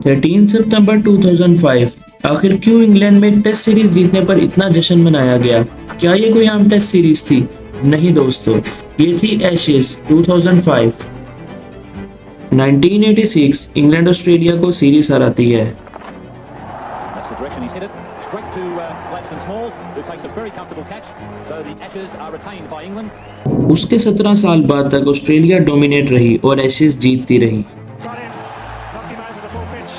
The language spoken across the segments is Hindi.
13 सितंबर 2005। आखिर क्यों इंग्लैंड में टेस्ट सीरीज जीतने पर इतना जश्न मनाया गया? क्या ये कोई आम टेस्ट सीरीज थी? नहीं दोस्तों, ये थी एशेज 2005। 1986 इंग्लैंड ऑस्ट्रेलिया को सीरीज हराती है। That's the direction he's headed. Straight to Gladstone Small, who takes a very comfortable catch. So the Ashes are retained by England. उसके 17 साल बाद तक ऑस्ट्रेलिया डोमिनेट रही और एशेज जीतती रही। Got him, knocked him over the full pitch.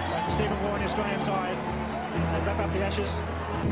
So Stephen Warren has gone outside. They wrap up the Ashes.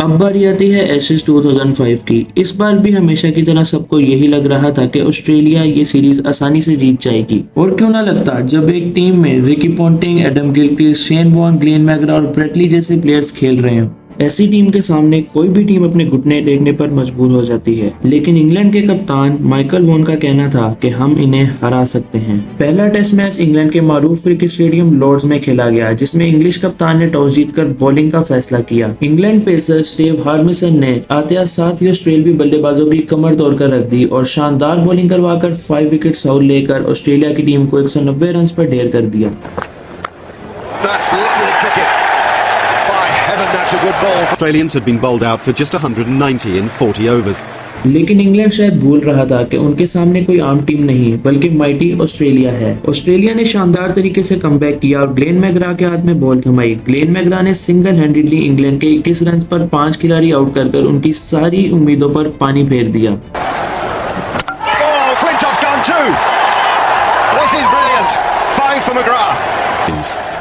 अब बारी आती है एशेज 2005 की। इस बार भी हमेशा की तरह सबको यही लग रहा था कि ऑस्ट्रेलिया ये सीरीज आसानी से जीत जाएगी, और क्यों ना लगता जब एक टीम में Ricky Ponting, Adam Gilchrist, Shane Warne, Glenn McGrath और ब्रेट ली जैसे प्लेयर्स खेल रहे हो। ऐसी टीम के सामने कोई भी टीम अपने घुटने टेकने पर मजबूर हो जाती है, लेकिन इंग्लैंड के कप्तान माइकल वॉन का कहना था कि हम इन्हें हरा सकते हैं। पहला टेस्ट मैच इंग्लैंड के मारूफ क्रिकेट स्टेडियम लॉर्ड्स में खेला गया, जिसमें इंग्लिश कप्तान ने टॉस जीतकर बॉलिंग का फैसला किया। इंग्लैंड पेसर स्टीव हार्मिसन ने आते साथ ही ऑस्ट्रेलियावी बल्लेबाजों की कमर तोड़कर रख दी और शानदार बॉलिंग करवाकर 5 विकेट आउट लेकर ऑस्ट्रेलिया की टीम को 190 रन पर ढेर कर दिया। That's lovely cricket. By heaven, that's a good ball. Australians had been bowled out for just 190 in 40 overs. लेकिन इंग्लैंड शायद भूल रहा था कि उनके सामने कोई आम टीम नहीं बल्कि माइटी ऑस्ट्रेलिया है। ऑस्ट्रेलिया ने शानदार तरीके से कमबैक किया और ग्लेन मैकग्रा के हाथ में बॉल थमाई। ग्लेन मैकग्रा ने सिंगल हैंडेडली इंग्लैंड के 21 रन पर 5 खिलाड़ी आउट कर उनकी सारी उम्मीदों पर पानी फेर दिया। Oh, Flintoff gone too. This is brilliant. 5 for McGrath.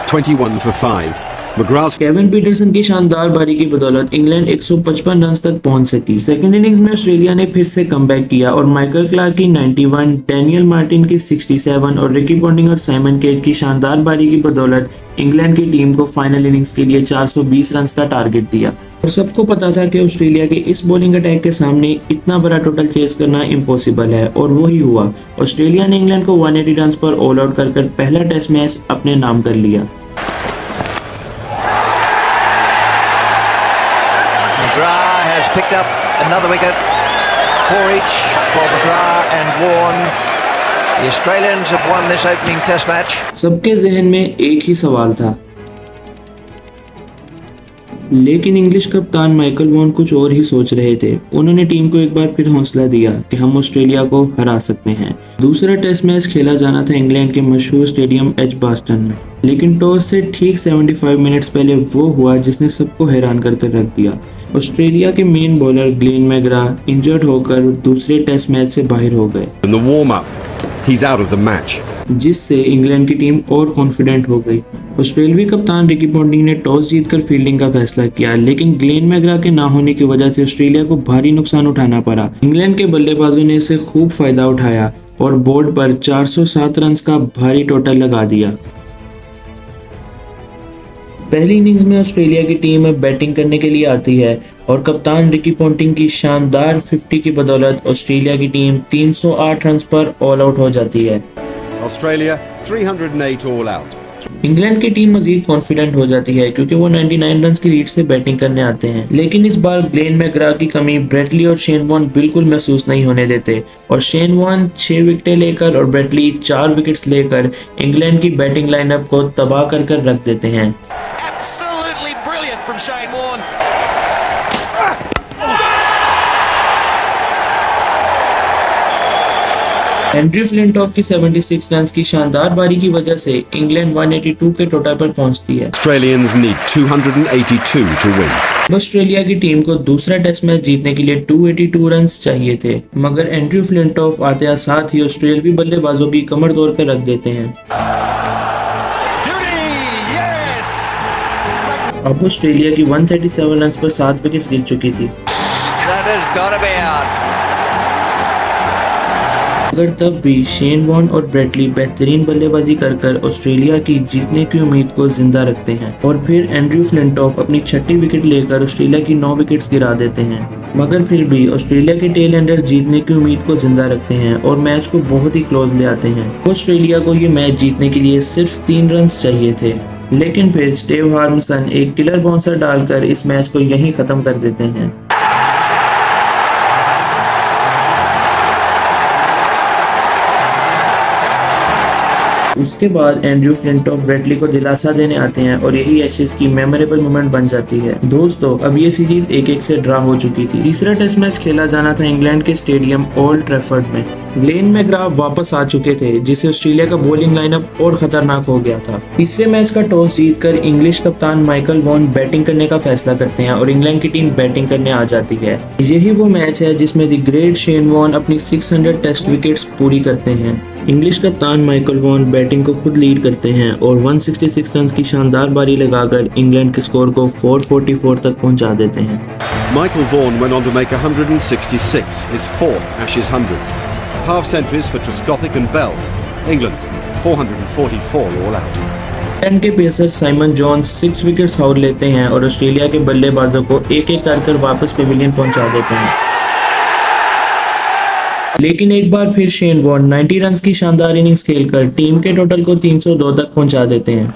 21 for 5. McGrath's Kevin Pietersen की शानदार पारी की बदौलत इंग्लैंड 155 रन तक पहुंच सकी। सेकंड इनिंग्स में ऑस्ट्रेलिया ने फिर से कमबैक किया और माइकल क्लार्क की 91, डैनियल मार्टिन की 67 और रिकी पॉन्टिंग और साइमन केज की शानदार पारी की बदौलत इंग्लैंड की टीम को फाइनल इनिंग्स के लिए 420 रन का टारगेट दिया। और सबको पता था कि ऑस्ट्रेलिया के इस बॉलिंग अटैक के सामने इतना बड़ा टोटल चेस करना इम्पॉसिबल है, और वही हुआ। ऑस्ट्रेलिया ने इंग्लैंड को 180 रन पर ऑल आउट कर पहला टेस्ट मैच अपने नाम कर लिया। McGrath has picked up another wicket, 4 each for McGrath and Warren. The Australians have won this opening test match. सबके जहन में एक ही सवाल था, लेकिन इंग्लिश कप्तान माइकल वॉन कुछ और ही सोच रहे थे। उन्होंने टीम को एक बार फिर हौसला दिया कि हम ऑस्ट्रेलिया को हरा सकते हैं। दूसरा टेस्ट मैच खेला जाना था इंग्लैंड के मशहूर स्टेडियम एजबास्टन में, लेकिन टॉस से ठीक 75 मिनट्स पहले वो हुआ जिसने सबको हैरान कर रख दिया। ऑस्ट्रेलिया के main bowler Glenn McGrath injured होकर दूसरे टेस्ट मैच से बाहर हो गए। in the warm-up. He's out of the match. जिससे इंग्लैंड की टीम और कॉन्फिडेंट हो गई। ऑस्ट्रेलियावी कप्तान रिकी पॉन्टिंग ने टॉस जीतकर फील्डिंग का फैसला किया, लेकिन ग्लेन मैकग्रा के ना होने की वजह से ऑस्ट्रेलिया को भारी नुकसान उठाना पड़ा। इंग्लैंड के बल्लेबाजों ने इसे खूब फायदा उठाया और बोर्ड पर 407 रन का भारी टोटल लगा दिया। पहली इनिंग्स में ऑस्ट्रेलिया की टीम बैटिंग करने के लिए आती है और कप्तान रिकी पॉन्टिंग की शानदार 50 की बदौलत ऑस्ट्रेलिया की टीम 308 रन पर ऑल आउट हो जाती है। Australia 308 all out. इंग्लैंड की टीम मजीद कॉन्फिडेंट हो जाती है क्योंकि वो 99 रन की लीड से बैटिंग करने आते हैं, लेकिन इस बार ग्लेन मैकग्रा की कमी ब्रेट ली और शेन वॉर्न बिल्कुल महसूस नहीं होने देते और शेन वॉर्न 6 विकेटें लेकर और ब्रेट ली 4 विकेट्स लेकर इंग्लैंड की बैटिंग लाइनअप को तबाह कर रख देते हैं। Absolutely brilliant from Shane Warne. Andrew Flintoff की 76 रन की शानदार पारी की वजह से इंग्लैंड 182 के टोटल पर पहुंचती है। Australians need 282 to win. Australia की टीम को दूसरा टेस्ट मैच जीतने के लिए 282 रन चाहिए थे, मगर एंड्रयू फ्लिंटॉफ आते साथ ही ऑस्ट्रेलियावी बल्लेबाजों की कमर तोड़ कर रख देते हैं। Beauty, yes. अब ऑस्ट्रेलिया की 137 रन पर 7 विकेट गिर चुकी थी, That has got to be out. मगर तब भी शेन वॉर्न और ब्रेट ली बेहतरीन बल्लेबाजी कर ऑस्ट्रेलिया की जीतने की उम्मीद को जिंदा रखते हैं और फिर एंड्रयू फ्लिंटॉफ अपनी 6ठी विकेट लेकर ऑस्ट्रेलिया की 9 विकेट्स गिरा देते हैं। मगर फिर भी ऑस्ट्रेलिया के टेल एंडर जीतने की उम्मीद को जिंदा रखते हैं और मैच को बहुत ही क्लोज ले आते हैं। ऑस्ट्रेलिया को ये मैच जीतने के लिए सिर्फ 3 रन चाहिए थे, लेकिन फिर स्टीव हार्मिसन एक किलर बाउंसर डालकर इस मैच को यहीं खत्म कर देते हैं। उसके बाद एंड्रयू फ्लिंटॉफ ब्रेटली को दिलासा देने आते हैं और यही एशेज की मेमोरेबल मोमेंट बन जाती है। दोस्तों अब ये सीरीज 1-1 से ड्रा हो चुकी थी। तीसरा टेस्ट मैच खेला जाना था इंग्लैंड के स्टेडियम ओल्ड ट्रैफर्ड में। ग्लेन मैकग्रा वापस आ चुके थे, जिससे ऑस्ट्रेलिया का बॉलिंग लाइनअप और खतरनाक हो गया था। तीसरे मैच का टॉस जीतकर इंग्लिश कप्तान माइकल वॉन बैटिंग करने का फैसला करते हैं और इंग्लैंड की टीम बैटिंग करने आ जाती है। यही वो मैच है जिसमें द ग्रेट शेन वॉन अपनी 600 टेस्ट विकेट्स पूरी करते हैं। इंग्लिश कप्तान माइकल वॉन बैटिंग को खुद लीड करते हैं और 166 रन की शानदार बारी लगाकर इंग्लैंड के स्कोर को 444 तक पहुंचा देते हैं। Michael Vaughan went on to make 166, his fourth Ashes 100. Half centuries for Trescothick and Bell. England 444 all out. England के पेसर साइमन जॉन्स 6 विकेट्स हार लेते हैं और ऑस्ट्रेलिया के बल्लेबाजों को एक-एक कर वापस पेविलियन पहुंचा देते हैं। लेकिन एक बार फिर शेन वॉर्न 90 रन की शानदार इनिंग्स खेलकर टीम के टोटल को 302 तक पहुंचा देते हैं।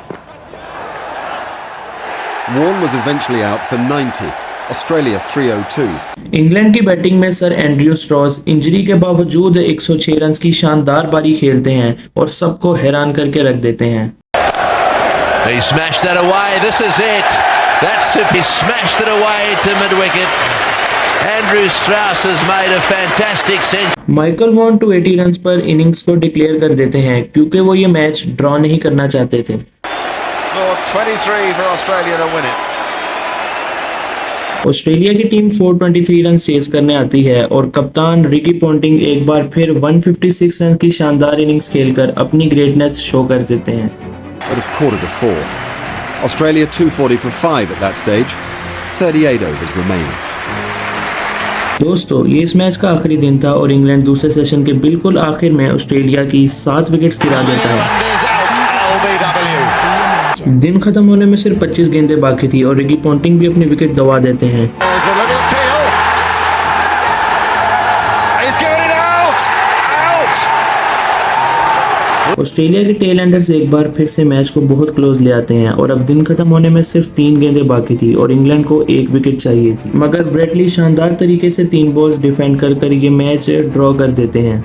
Vaughan was eventually out for 90. Australia 302. England की बैटिंग में सर एंड्रयू स्ट्रॉस इंजरी के बावजूद 106 रन की शानदार बारी खेलते हैं और सबको हैरान करके रख देते हैं। He smashed that away. This is it. That's it. He smashed it away to mid-wicket. Andrew Strauss has made a fantastic century. Michael Vaughan 280 run पर इनिंग्स को डिक्लेयर कर देते हैं क्योंकि वो ये मैच ड्रॉ नहीं करना चाहते थे। 23 for Australia to win it. Australia की टीम 423 रन चेज करने आती है और कप्तान रिकी पोंटिंग एक बार फिर 156 रन की शानदार इनिंग्स खेलकर अपनी ग्रेटनेस शो कर देते हैं। At a quarter to 4. Australia 240 for 5 at that stage. 38 overs remaining. दोस्तों ये इस मैच का आखिरी दिन था और इंग्लैंड दूसरे सेशन के बिल्कुल आखिर में ऑस्ट्रेलिया की 7 विकेट्स गिरा देता है। दिन खत्म होने में सिर्फ 25 गेंदें बाकी थी और रिकी पोंटिंग भी अपनी विकेट गंवा देते हैं। ऑस्ट्रेलिया के टेल एंडर्स एक बार फिर से मैच को बहुत क्लोज ले आते हैं और अब दिन खत्म होने में सिर्फ 3 गेंदें बाकी थी और इंग्लैंड को 1 विकेट चाहिए थी, मगर ब्रेटली शानदार तरीके से 3 बॉल्स डिफेंड कर ये मैच ड्रॉ कर देते हैं।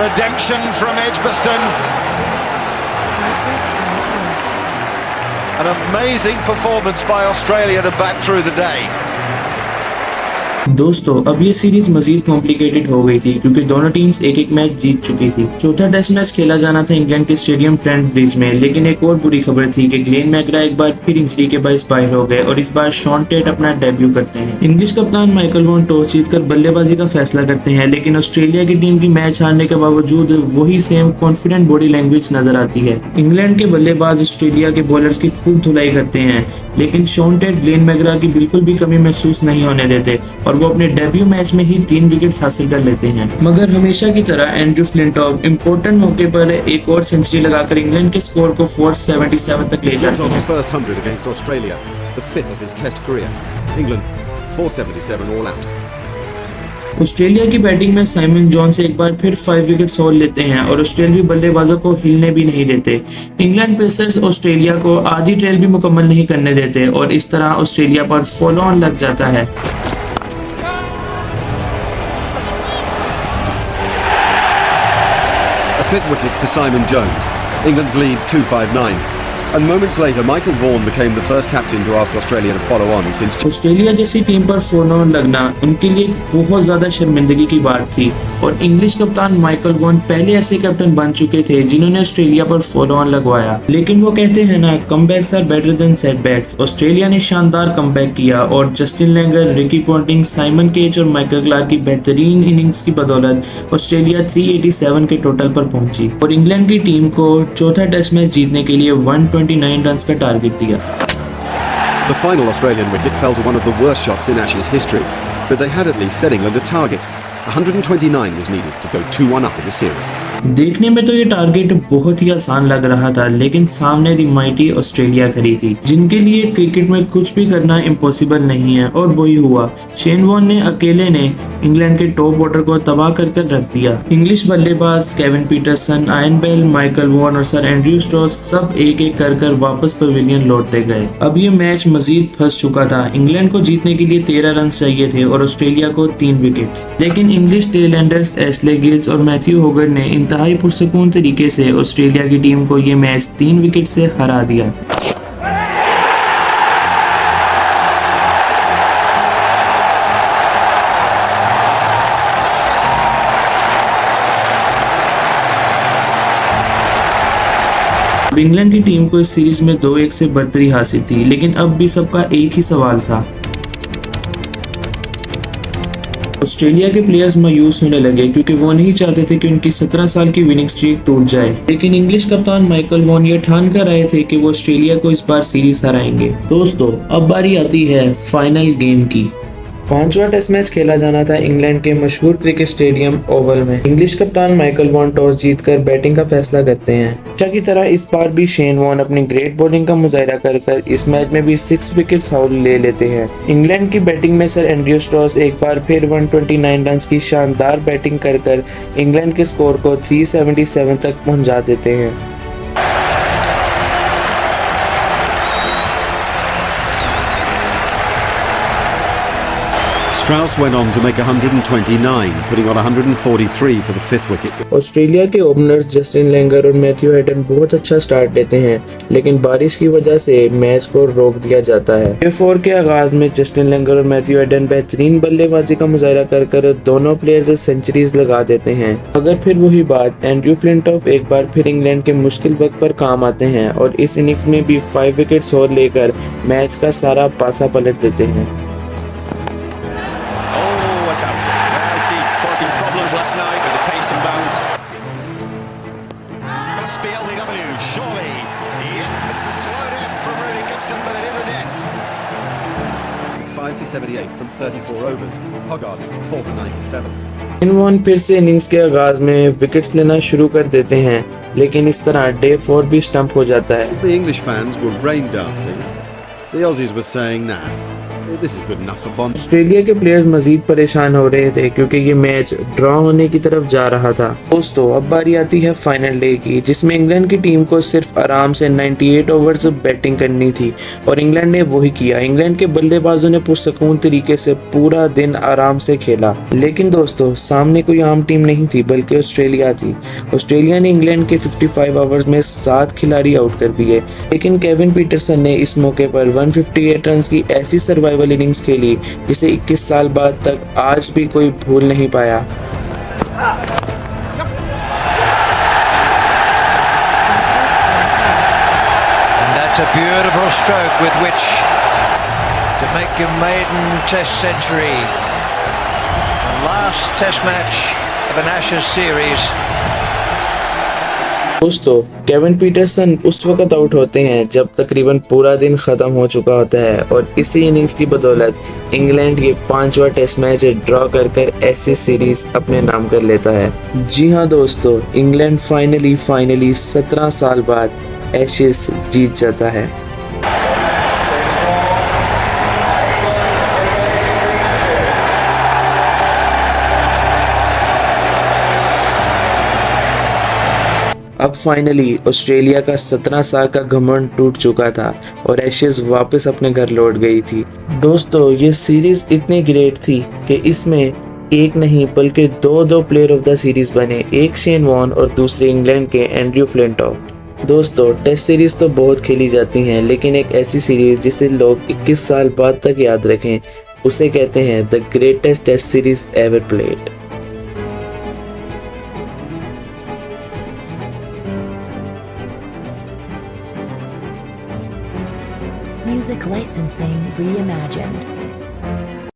Redemption from Edgbaston. An amazing performance by Australia to back through the day. दोस्तों अब ये सीरीज मजीद कॉम्प्लिकेटेड हो गई थी क्योंकि दोनों टीम्स एक मैच जीत चुकी थी। चौथा टेस्ट मैच खेला जाना था इंग्लैंड के स्टेडियम ट्रेंट ब्रिज में, लेकिन एक और बुरी खबर थी कि ग्लेन मैकग्रा एक बार फिर इंजरी के बायस बाहर हो गए और इस बार शॉन टेट अपना डेब्यू करते हैं। इंग्लिश कप्तान माइकल वॉन टॉस जीतकर बल्लेबाजी का फैसला करते हैं, लेकिन ऑस्ट्रेलिया की टीम की मैच हारने के बावजूद वही सेम कॉन्फिडेंट बॉडी लैंग्वेज नजर आती है। इंग्लैंड के बल्लेबाज ऑस्ट्रेलिया के बॉलर्स की खूब धुलाई करते हैं, लेकिन शॉन टेट ग्लेन मैकग्रा की बिल्कुल भी कमी महसूस नहीं होने देते और वो अपने डेब्यू मैच में ही 3 विकेट्स हासिल कर लेते हैं। मगर हमेशा की तरह एंड्रयू फ्लिंटॉफ इंपॉर्टेंट मौके पर एक और सेंचुरी लगाकर इंग्लैंड के स्कोर को 477 तक ले जाते हैं। First 100 against Australia, the 5th of his Test career. England 477 all out. Australia की बैटिंग में साइमन जॉन्स एक बार फिर 5 विकेट्स और लेते हैं और ऑस्ट्रेलियाई बल्लेबाजों को हिलने भी नहीं देते। इंग्लैंड पेसर्स ऑस्ट्रेलिया को आधी ट्रेल भी मुकम्मल नहीं करने देते और इस तरह ऑस्ट्रेलिया पर फॉलो ऑन लग जाता है। A 5th wicket for Simon Jones. England's lead 259. And moments later, Michael Vaughan became the first captain to ask Australia to follow on since. Australia जैसी टीम पर फॉलो ऑन लगना उनके लिए बहुत ज्यादा शर्मिंदगी की बात थी और इंग्लिश कप्तान माइकल वॉन पहले ऐसे कैप्टन बन चुके थे जिन्होंने ऑस्ट्रेलिया पर फॉलो ऑन लगवाया। लेकिन वो कहते हैं ना, comebacks are better than setbacks. Australia ने शानदार कमबैक किया और Justin Langer, Ricky Ponting, Simon Katich और माइकल क्लार्क की बेहतरीन इनिंग्स की बदौलत ऑस्ट्रेलिया 387 के टोटल पर पहुंची और इंग्लैंड की टीम को चौथा टेस्ट मैच जीतने के लिए 129 रन का टारगेट दिया। The final Australian wicket fell to one of the worst shots in Ashes history, but they had at least set England a target. 129 was needed to go 2-1 up in the series. देखने में तो ये टारगेट बहुत ही आसान लग रहा था, लेकिन सामने दी माइटी ऑस्ट्रेलिया खड़ी थी जिनके लिए क्रिकेट में कुछ भी करना इम्पॉसिबल नहीं है और वही हुआ। शेन वॉर्न ने अकेले ने इंग्लैंड के टॉप ऑर्डर को तबाह कर रख दिया। इंग्लिश बल्लेबाज Kevin Pietersen, Ian Bell, Michael Warne और सर एंड्रयू स्ट्रॉस सब एक कर वापस पवेलियन लौटते गए। अब ये मैच मजीद फंस चुका था। इंग्लैंड को जीतने के लिए 13 रन चाहिए थे और ऑस्ट्रेलिया को 3 विकेट्स, लेकिन English tail enders Ashley Giles और मैथ्यू होगर्ड ने इन इंतहाई पुरसकून तरीके से ऑस्ट्रेलिया की टीम को ये मैच 3 विकेट से हरा दिया। अब इंग्लैंड की टीम को इस सीरीज में 2-1 से बढ़तरी हासिल थी, लेकिन अब भी सबका एक ही सवाल था। ऑस्ट्रेलिया के प्लेयर्स मायूस होने लगे क्योंकि वो नहीं चाहते थे कि उनकी 17 साल की विनिंग स्ट्रीक टूट जाए, लेकिन इंग्लिश कप्तान माइकल वॉन ये ठान कर आए थे कि वो ऑस्ट्रेलिया को इस बार सीरीज हराएंगे। दोस्तों, अब बारी आती है फाइनल गेम की। 5वां टेस्ट मैच खेला जाना था इंग्लैंड के मशहूर क्रिकेट स्टेडियम ओवल में। इंग्लिश कप्तान माइकल वॉन टॉस जीतकर बैटिंग का फैसला करते हैं। हमेशा की तरह इस बार भी शेन वॉन अपनी ग्रेट बॉलिंग का मुजाहिरा कर इस मैच में भी 6 विकेट्स हाउल ले लेते हैं। इंग्लैंड की बैटिंग में सर एंड्रयू स्ट्रॉस एक बार फिर 129 रन की शानदार बैटिंग कर इंग्लैंड के स्कोर को 377 तक पहुंचा देते हैं। Strauss went on to make 129, putting on 143 for the 5th wicket. Australia के ओपनर्स जस्टिन लैंगर और मैथ्यू हेडन बहुत अच्छा स्टार्ट देते हैं, लेकिन बारिश की वजह से मैच को रोक दिया जाता है। डे 4 के आगाज में जस्टिन लैंगर और मैथ्यू हेडन बेहतरीन बल्लेबाजी का मुजाहिरा कर दोनों प्लेयर्स सेंचुरीज लगा देते हैं। मगर फिर वही बात, एंड्रयू फ्लिंटॉफ एक बार फिर इंग्लैंड के मुश्किल वक्त पर काम आते हैं और इस इनिंग्स में भी 5 विकेट्स और लेकर मैच का सारा पासा पलट देते हैं। Last night with the pace and bounce. Must be LBW, surely. Yep, it's a slow death from Rooney Gibson, but it is a death. 5 for 78 from 34 overs. Hogarth 4 for 97. Shane Warne फिर से इनिंग्स के आगाज में विकेट्स लेना शुरू कर देते हैं, लेकिन इस तरह डे 4 भी स्टंप हो जाता है। The English fans were rain dancing. The Aussies were saying, nah, this is good enough for Bond. Australia के प्लेयर्स मजीद परेशान हो रहे थे क्योंकि ये मैच ड्रॉ होने की तरफ जा रहा था। दोस्तों, अब बारी आती है फाइनल डे की, जिसमें इंग्लैंड की टीम को सिर्फ आराम से 98 ओवर्स बैटिंग करनी थी और इंग्लैंड ने वही किया। इंग्लैंड के बल्लेबाजों ने पुरसकून तरीके से पूरा दिन आराम से खेला, लेकिन दोस्तों सामने कोई आम टीम नहीं थी बल्कि ऑस्ट्रेलिया थी। ऑस्ट्रेलिया ने इंग्लैंड के 55 ओवर्स में 7 खिलाड़ी आउट कर दिए, लेकिन केविन पीटरसन ने इस मौके पर 158 रन की ऐसी सर्वाइवल इनिंग्स खेली जिसे 21 साल बाद तक आज भी कोई भूल नहीं पाया। And that's a beautiful stroke with which to make your maiden test century. The last test match of an Ashes series. दोस्तों, केविन पीटरसन उस वक्त आउट होते हैं जब तकरीबन पूरा दिन खत्म हो चुका होता है और इसी इनिंग्स की बदौलत इंग्लैंड ये 5वां टेस्ट मैच ड्रॉ कर ऐसी सीरीज अपने नाम कर लेता है। जी हाँ दोस्तों, इंग्लैंड फाइनली 17 साल बाद एशेज जीत जाता है। अब फाइनली ऑस्ट्रेलिया का 17 साल का घमंड टूट चुका था और एशेज वापस अपने घर लौट गई थी। दोस्तों, ये सीरीज इतनी ग्रेट थी कि इसमें एक नहीं बल्कि दो प्लेयर ऑफ द सीरीज बने, एक शेन वॉन और दूसरे इंग्लैंड के एंड्रयू फ्लिंटॉफ। दोस्तों, टेस्ट सीरीज तो बहुत खेली जाती हैं, लेकिन एक ऐसी सीरीज जिसे लोग 21 साल बाद तक याद रखें, उसे कहते हैं the greatest test series ever played. Music licensing reimagined.